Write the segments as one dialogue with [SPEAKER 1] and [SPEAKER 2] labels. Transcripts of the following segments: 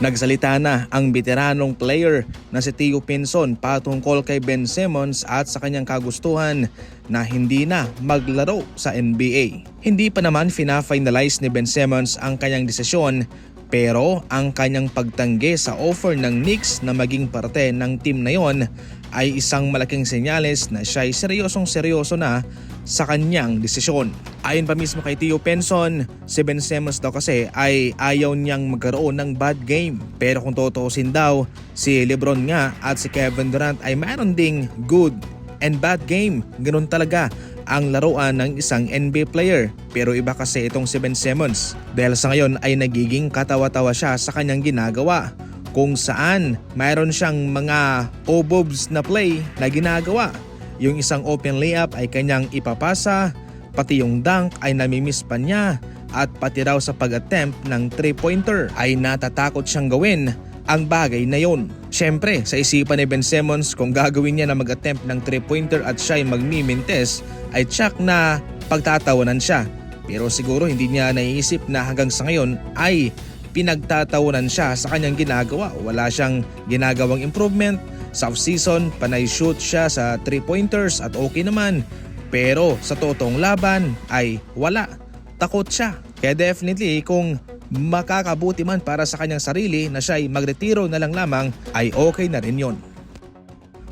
[SPEAKER 1] Nagsalita na ang veteranong player na si Theo Pinson patungkol kay Ben Simmons at sa kanyang kagustuhan na hindi na maglaro sa NBA. Hindi pa naman fina-finalize ni Ben Simmons ang kanyang desisyon, pero ang kanyang pagtanggi sa offer ng Knicks na maging parte ng team na yon ay isang malaking senyales na siya ay seryosong-seryoso na sa kanyang desisyon. Ayon pa mismo kay Theo Pinson, si Ben Simmons daw kasi ay ayaw niyang magkaroon ng bad game. Pero kung tutuusin daw, si LeBron nga at si Kevin Durant ay mayroon ding good and bad game. Ganun talaga ang laruan ng isang NBA player. Pero iba kasi itong si Ben Simmons dahil sa ngayon ay nagiging katawa-tawa siya sa kanyang ginagawa, kung saan mayroon siyang mga obobs na play na ginagawa. Yung isang open layup ay kanyang ipapasa, pati yung dunk ay namimiss pa niya, at pati raw sa pag-attempt ng 3-pointer ay natatakot siyang gawin ang bagay na yon. Syempre, sa isipan ni Ben Simmons, kung gagawin niya na mag-attempt ng 3-pointer at siya ay magmimintes, ay tsak na pagtatawanan siya. Pero siguro hindi niya naiisip na hanggang sa ngayon ay pinagtatawanan siya sa kanyang ginagawa. Wala siyang ginagawang improvement. Sa off-season, panay shoot siya sa 3-pointers at okay naman. Pero sa totoong laban ay wala. Takot siya. Kaya definitely kung makakabuti man para sa kanyang sarili na siya ay magretiro na lang lamang, ay okay na rin yon.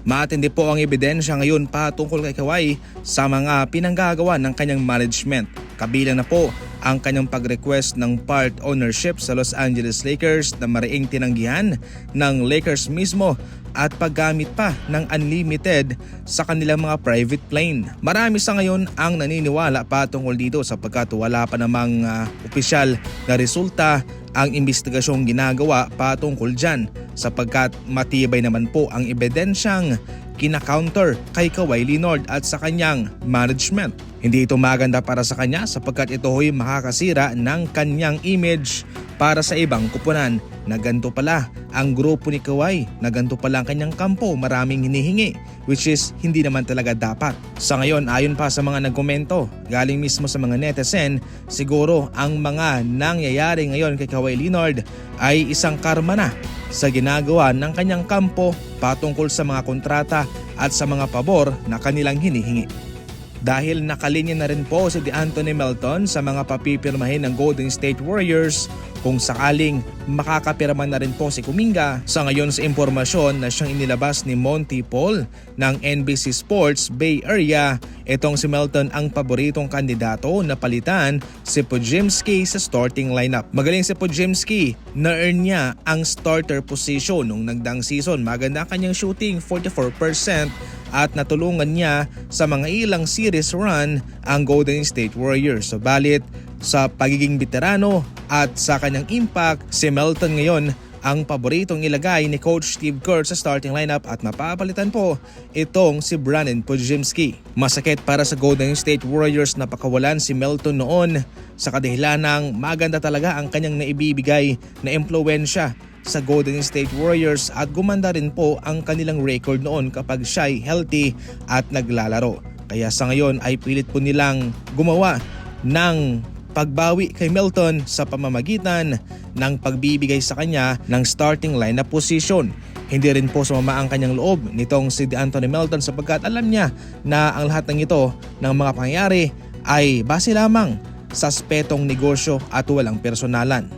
[SPEAKER 1] Matindi po ang ebidensya ngayon patungkol kay Kawhi sa mga pinanggagawa ng kanyang management. Kabilang na po ang kanyang pag-request ng part ownership sa Los Angeles Lakers na mariing tinanggihan ng Lakers mismo at paggamit pa ng unlimited sa kanilang mga private plane. Marami sa ngayon ang naniniwala patungkol dito sapagkat wala pa namang opisyal na resulta ang investigasyong ginagawa patungkol dyan, sapagkat matibay naman po ang ebidensyang kina-counter kay Kawhi Leonard at sa kanyang management. Hindi ito maganda para sa kanya sapagkat ito ay makakasira ng kanyang image para sa ibang kupunan na ganito pala ang grupo ni Kawhi, na ganito pala ang kanyang kampo, maraming hinihingi, which is hindi naman talaga dapat. Sa ngayon, ayon pa sa mga nagkomento, galing mismo sa mga netizen, siguro ang mga nangyayari ngayon kay Kawhi Leonard ay isang karma na sa ginagawa ng kanyang kampo patungkol sa mga kontrata at sa mga pabor na kanilang hinihingi. Dahil nakalinya na rin po si De'Anthony Melton sa mga papipirmahin ng Golden State Warriors kung sakaling makakapirma na rin po si Kuminga. Sa ngayon sa impormasyon na siyang inilabas ni Monty Paul ng NBC Sports Bay Area, itong si Melton ang paboritong kandidato na palitan si Podziemski sa starting lineup. Magaling si Podziemski, na-earn niya ang starter position nung nagdaang season. Maganda kanyang shooting, 44%, at natulungan niya sa mga ilang series run ang Golden State Warriors. Subalit sa pagiging veterano at sa kanyang impact, si Melton ngayon ang paboritong ilagay ni Coach Steve Kerr sa starting lineup at mapapalitan po itong si Brandon Podziemski. Masakit para sa Golden State Warriors na pakawalan si Melton noon sa kadahilanang maganda talaga ang kanyang naibibigay na impluwensya sa Golden State Warriors at gumanda rin po ang kanilang record noon kapag siya'y healthy at naglalaro. Kaya sa ngayon ay pilit po nilang gumawa ng pagbawi kay Melton sa pamamagitan ng pagbibigay sa kanya ng starting lineup position. Hindi rin po sumama ang kanyang loob nitong si De'Anthony Melton sapagkat alam niya na ang lahat ng ito ng mga pangyayari ay base lamang sa aspetong negosyo at walang personalan.